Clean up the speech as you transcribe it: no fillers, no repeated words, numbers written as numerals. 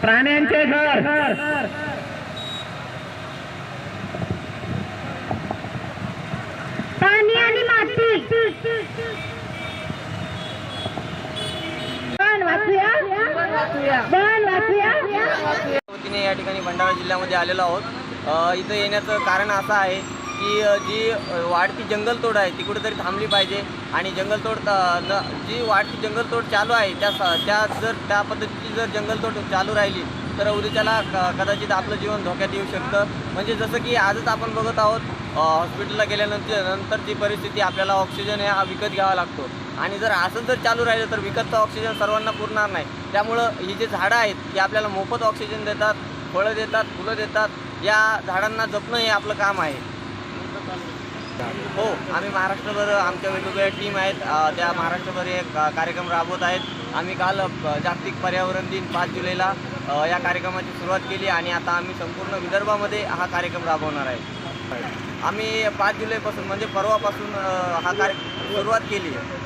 प्राण्यांचे घर, पाणी आणि माती, बन वाचूया, बन वाचूया. वतीने या ठिकाणी भंडारा जिल्ह्यामध्ये आलेलो आहोत. इथं येण्याचं कारण असं आहे की जी वाढती जंगलतोड आहे ती कुठेतरी थांबली पाहिजे आणि जंगलतोड जी वाढती जंगलतोड चालू आहे त्या पद्धतीची जर जंगलतोड चालू राहिली तर उद्याच्याला कदाचित आपलं जीवन धोक्यात येऊ शकतं. म्हणजे जसं की आजच आपण बघत आहोत, हॉस्पिटलला गेल्यानंतरची परिस्थिती आपल्याला ऑक्सिजन हा विकत घ्यावा लागतो आणि जर असं जर चालू राहिलं तर विकतचा ऑक्सिजन सर्वांना पुरणार नाही. त्यामुळं ही जी झाडं आहेत ती आपल्याला मोफत ऑक्सिजन देतात, फळं देतात, फुलं देतात. या झाडांना जपणं हे आपलं काम आहे. हो, आम्ही महाराष्ट्रभर आमच्या वेगवेगळ्या टीम आहेत, त्या महाराष्ट्रभर एक कार्यक्रम राबवत आहेत. आम्ही काल जागतिक पर्यावरण दिन 5 जुलैला या कार्यक्रमाची सुरुवात केली आणि आता आम्ही संपूर्ण विदर्भामध्ये हा कार्यक्रम राबवणार आहे. आम्ही 5 जुलैपासून म्हणजे परवापासून हा कार्यक्रम सुरुवात केली आहे.